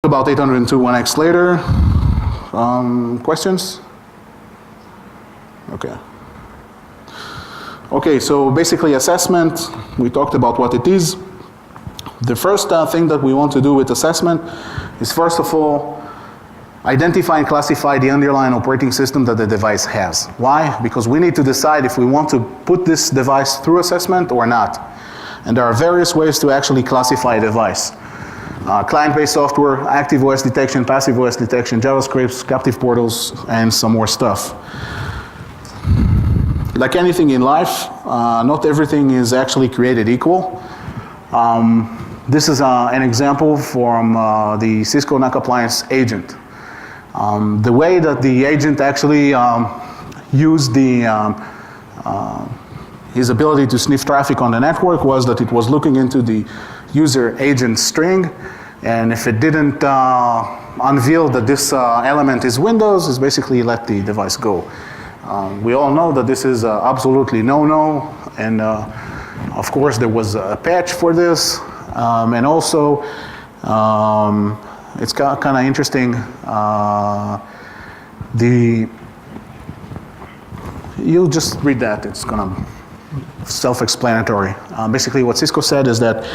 About 802.1x later. Questions? Okay. Okay, so basically assessment, we talked about what it is. The first thing that we want to do with assessment is first of all, identify and classify the underlying operating system that the device has. Why? Because we need to decide if we want to put this device through assessment or not. And there are various ways to actually classify a device. Client-based software, active OS detection, passive OS detection, JavaScript, captive portals, and some more stuff. Like anything in life, not everything is actually created equal. This is an example from the Cisco NAC Appliance agent. The way that the agent actually used his ability to sniff traffic on the network was that it was looking into the user agent string, and if it didn't unveil that this element is Windows, it's basically let the device go. We all know that this is absolutely no-no, and of course there was a patch for this, and also it's kind of interesting. You just read that, it's kind of self-explanatory. Basically what Cisco said is that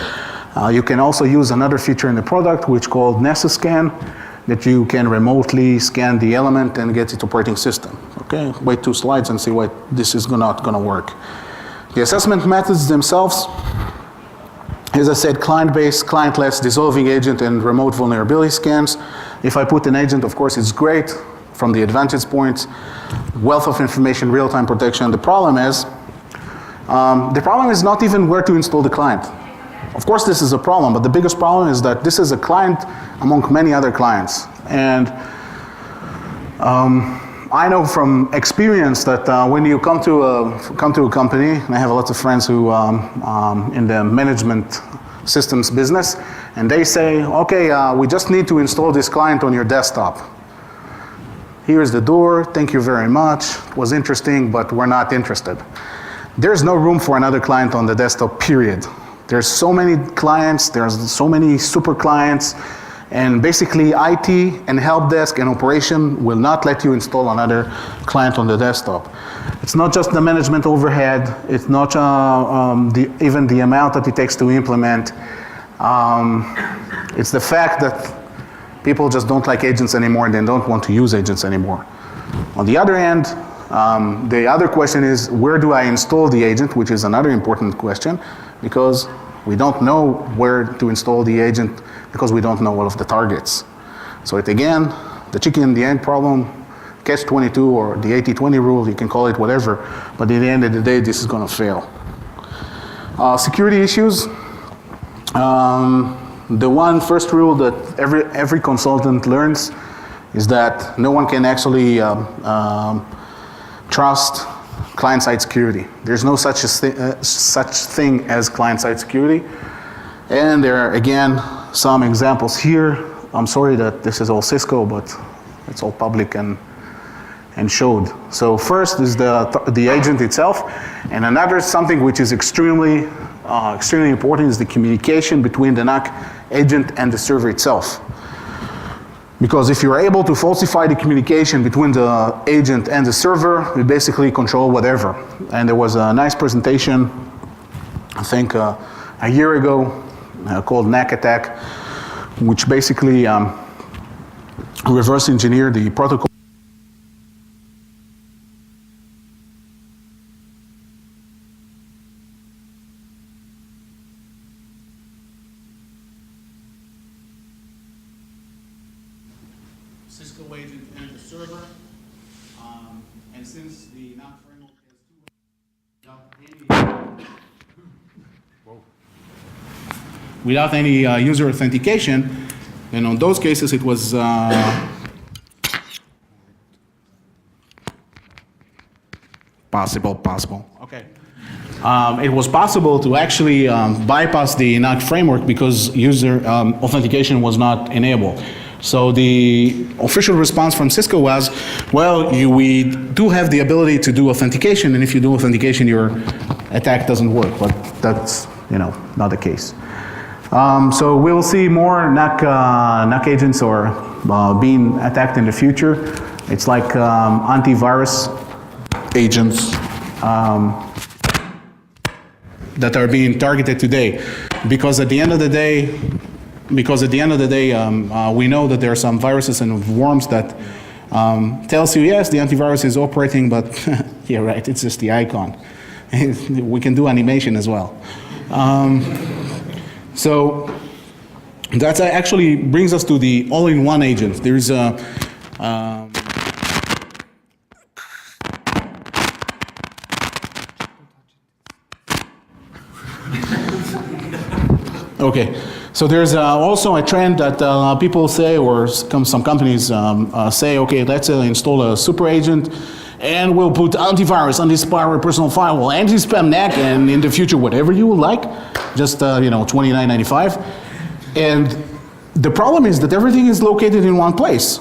you can also use another feature in the product which called Nessus Scan, that you can remotely scan the element and get its operating system. Okay, wait 2 slides and see why this is not going to work. The assessment methods themselves, as I said, client-based, clientless, dissolving agent, and remote vulnerability scans. If I put an agent, of course, it's great from the advantage points, wealth of information, real-time protection. The problem is not even where to install the client. Of course this is a problem, but the biggest problem is that this is a client among many other clients. And I know from experience that when you come to a company, and I have lots of friends who in the management systems business, and they say, okay, we just need to install this client on your desktop. Here's the door, thank you very much. It was interesting, but we're not interested. There's no room for another client on the desktop, period. There's so many clients, there's so many super clients, and basically IT and help desk and operation will not let you install another client on the desktop. It's not just the management overhead, it's not even the amount that it takes to implement. It's the fact that people just don't like agents anymore and they don't want to use agents anymore. On the other hand, the other question is, where do I install the agent, which is another important question, because we don't know where to install the agent because we don't know all of the targets. So it again, the chicken and the egg problem, catch-22 or the 80-20 rule, you can call it whatever, but at the end of the day, this is going to fail. Security issues. The one first rule that every consultant learns is that no one can actually trust client-side security. There's no such thing as client-side security. And there are, again, some examples here. I'm sorry that this is all Cisco, but it's all public and showed. So first is the agent itself. And another something which is extremely important is the communication between the NAC agent and the server itself. Because if you're able to falsify the communication between the agent and the server, you basically control whatever. And there was a nice presentation, I think a year ago, called NAC Attack, which basically reverse engineered the protocol. Cisco agent and the server, and since the NAC framework has without any user authentication, then on those cases it was possible. Okay. It was possible to actually bypass the NAC framework because user authentication was not enabled. So the official response from Cisco was, well, we do have the ability to do authentication, and if you do authentication, your attack doesn't work. But that's, not the case. So we'll see more NAC agents or being attacked in the future. It's like antivirus agents that are being targeted today, because at the end of the day, we know that there are some viruses and worms that tells you, yes, the antivirus is operating, but yeah, right, it's just the icon. We can do animation as well. So that actually brings us to the all-in-one agent. There's a okay, so there's also a trend that people say, or some companies say, okay, let's install a super agent, and we'll put antivirus, anti-spyware, personal firewall, anti-spam NAC, and in the future, whatever you would like, just $29.95. And the problem is that everything is located in one place.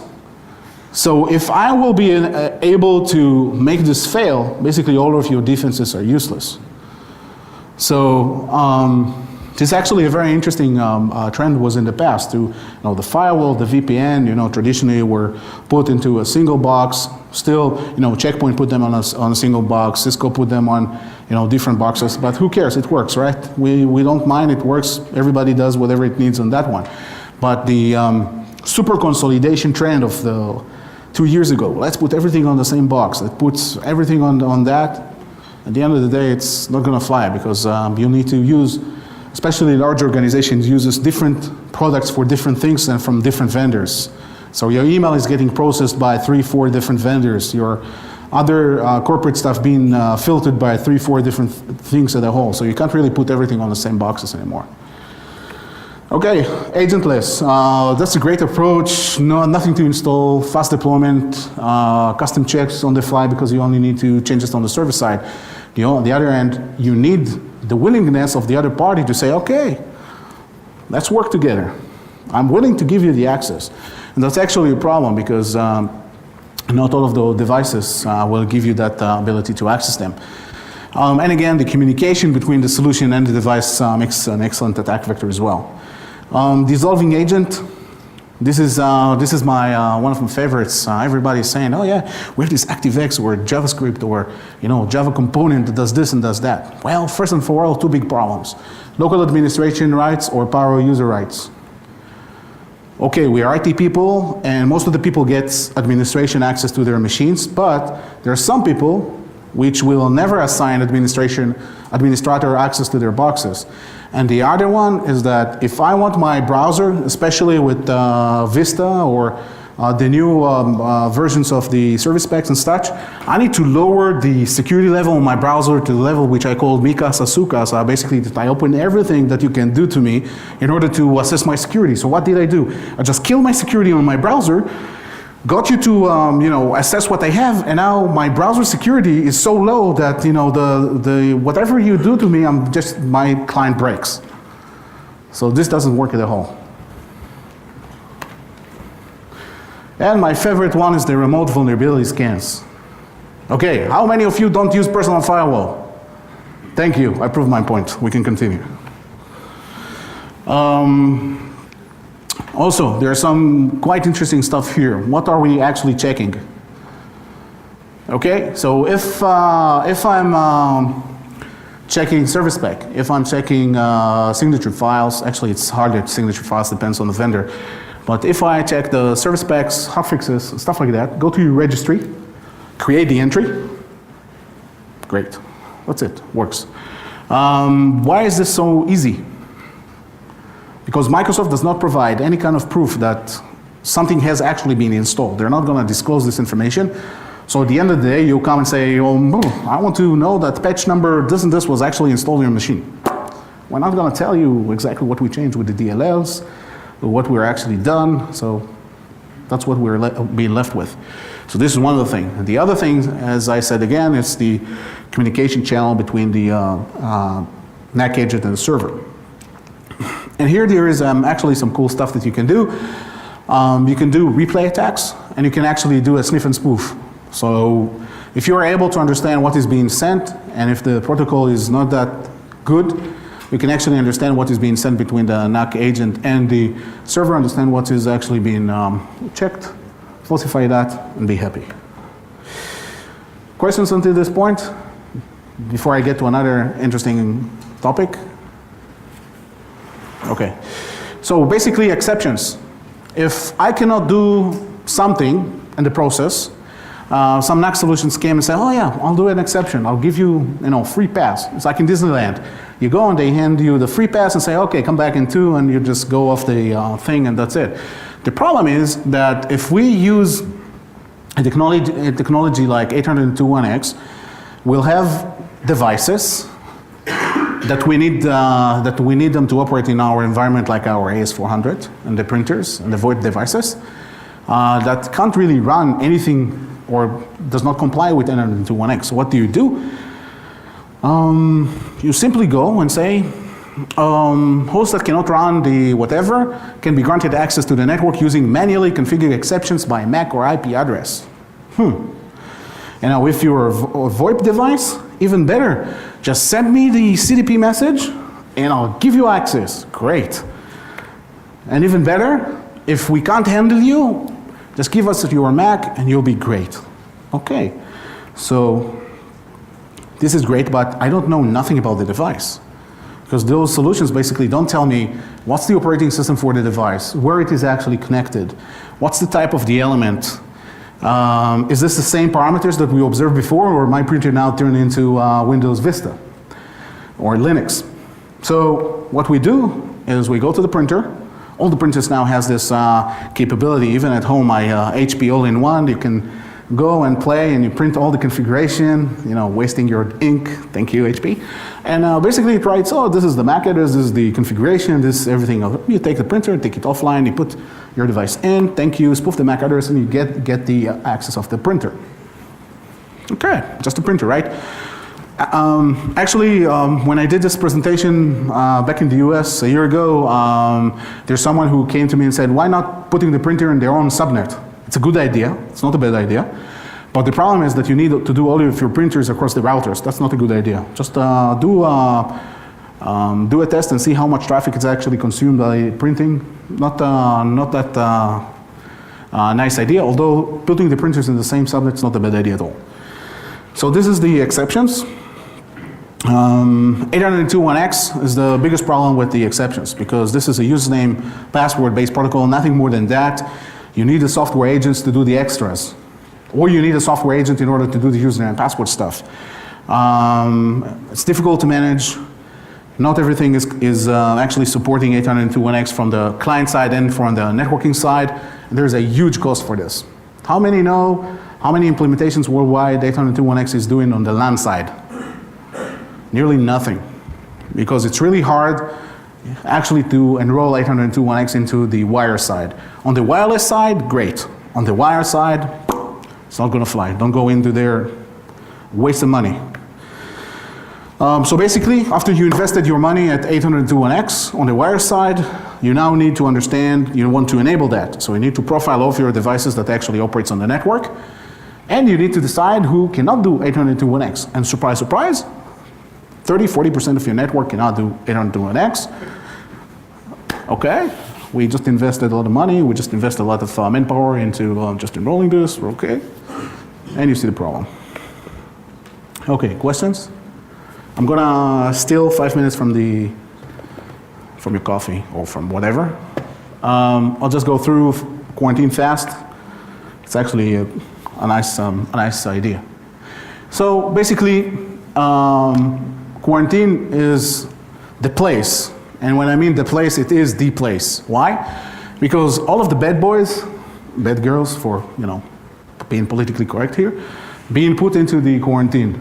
So if I will be able to make this fail, basically all of your defenses are useless. So this is actually a very interesting trend was in the past. To the firewall, the VPN, traditionally were put into a single box. Still, Check Point put them on a single box. Cisco put them on different boxes. But who cares? It works, right? We don't mind. It works. Everybody does whatever it needs on that one. But the super consolidation trend of the 2 years ago, let's put everything on the same box. It puts everything on that. At the end of the day, it's not going to fly, because you need to use, especially large organizations, uses different products for different things and from different vendors. So your email is getting processed by 3-4 different vendors. Your other corporate stuff being filtered by 3-4 different things as a whole. So you can't really put everything on the same boxes anymore. Okay, agentless. That's a great approach. Nothing to install, fast deployment, custom checks on the fly because you only need to change it on the server side. On the other end, you need the willingness of the other party to say, okay, let's work together. I'm willing to give you the access. And that's actually a problem, because not all of the devices will give you that ability to access them. And again, the communication between the solution and the device makes an excellent attack vector as well. Dissolving agent. This is my one of my favorites. Everybody's saying, oh yeah, we have this ActiveX or JavaScript or Java component that does this and does that. Well, first and foremost, two big problems: local administration rights or power user rights. Okay, we are IT people, and most of the people get administration access to their machines, but there are some people which will never assign administrator access to their boxes. And the other one is that if I want my browser, especially with Vista or the new versions of the service packs and such, I need to lower the security level on my browser to the level which I call Mika Sasuka. So basically, I open everything that you can do to me in order to assess my security. So what did I do? I just killed my security on my browser, got you to assess what I have, and now my browser security is so low that the whatever you do to me, my client breaks. So this doesn't work at all. And my favorite one is the remote vulnerability scans. Okay, how many of you don't use personal firewall? Thank you, I proved my point. We can continue. Also, there's some quite interesting stuff here. What are we actually checking? Okay, so if I'm checking service pack, if I'm checking signature files, actually it's harder, signature files depends on the vendor. But if I check the service packs, hotfixes, stuff like that, go to your registry, create the entry. Great, that's it, works. Why is this so easy? Because Microsoft does not provide any kind of proof that something has actually been installed. They're not going to disclose this information. So at the end of the day, you come and say, oh, I want to know that patch number this and this was actually installed on your machine. We're not going to tell you exactly what we changed with the DLLs, or what we're actually done. So that's what we're being left with. So this is one of the things. And the other thing, as I said again, is the communication channel between the NAC agent and the server. And here there is actually some cool stuff that you can do. You can do replay attacks, and you can actually do a sniff and spoof. So if you're able to understand what is being sent, and if the protocol is not that good, you can actually understand what is being sent between the NAC agent and the server, understand what is actually being checked, falsify that, and be happy. Questions until this point? Before I get to another interesting topic? Okay. So basically exceptions. If I cannot do something in the process, some NAC solutions came and say, oh yeah, I'll do an exception. I'll give you, free pass. It's like in Disneyland. You go and they hand you the free pass and say, okay, come back in 2, and you just go off the thing and that's it. The problem is that if we use a technology like 802.1x, we'll have devices that we need them to operate in our environment, like our AS400 and the printers and the VoIP devices that can't really run anything or does not comply with 802.1x. So what do? You simply go and say, hosts that cannot run the whatever can be granted access to the network using manually configured exceptions by MAC or IP address. And now if you're a VoIP device, even better. Just send me the CDP message and I'll give you access. Great. And even better, if we can't handle you, just give us your MAC and you'll be great. Okay. So this is great, but I don't know nothing about the device. Because those solutions basically don't tell me what's the operating system for the device, where it is actually connected, what's the type of the element. Is this the same parameters that we observed before, or my printer now turned into Windows Vista or Linux? So what we do is we go to the printer. All the printers now has this capability. Even at home, my HP all-in-one, you can go and play and you print all the configuration, wasting your ink. Thank you, HP. And basically it writes, oh, this is the MAC address, this is the configuration, this is everything. You take the printer, take it offline, you put your device in, thank you, spoof the MAC address, and you get the access of the printer. Okay, just a printer, right? Actually, when I did this presentation back in the US a year ago, there's someone who came to me and said, why not putting the printer in their own subnet? It's a good idea, it's not a bad idea. But the problem is that you need to do all of your printers across the routers. That's not a good idea. Just do a test and see how much traffic is actually consumed by printing. Not that nice idea, although putting the printers in the same subnet is not a bad idea at all. So this is the exceptions. 802.1x is the biggest problem with the exceptions because this is a username password-based protocol, nothing more than that. You need the software agents to do the extras. Or you need a software agent in order to do the username and password stuff. It's difficult to manage. Not everything is actually supporting 802.1x from the client side and from the networking side. There's a huge cost for this. How many know how many implementations worldwide 802.1x is doing on the LAN side? Nearly nothing. Because it's really hard actually to enroll 802.1x into the wire side. On the wireless side, great. On the wire side, it's not going to fly. Don't go into there. Waste of money. So basically, after you invested your money at 802.1x on the wire side, you now need to understand, you want to enable that. So you need to profile all of your devices that actually operates on the network. And you need to decide who cannot do 802.1x. And surprise, surprise, 30–40% of your network cannot do 802.1x. Okay. We just invested a lot of money. We just invested a lot of manpower into just enrolling this. We're okay. And you see the problem. Okay, questions? I'm gonna steal 5 minutes from your coffee or from whatever. I'll just go through quarantine fast. It's actually a nice idea. So basically, quarantine is the place. And when I mean the place, it is the place. Why? Because all of the bad boys, bad girls for, being politically correct here, being put into the quarantine.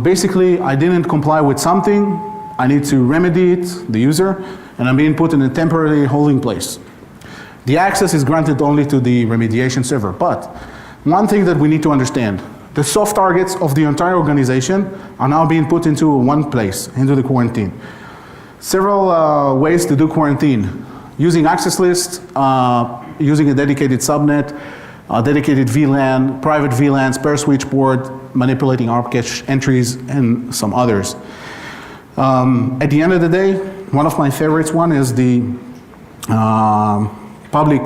Basically, I didn't comply with something, I need to remedy it, the user, and I'm being put in a temporary holding place. The access is granted only to the remediation server, but one thing that we need to understand, the soft targets of the entire organization are now being put into one place, into the quarantine. Several ways to do quarantine. Using access lists, using a dedicated subnet, dedicated VLAN, private VLANs, per switch port, manipulating ARP cache entries, and some others. At the end of the day, one of my favorites one is the public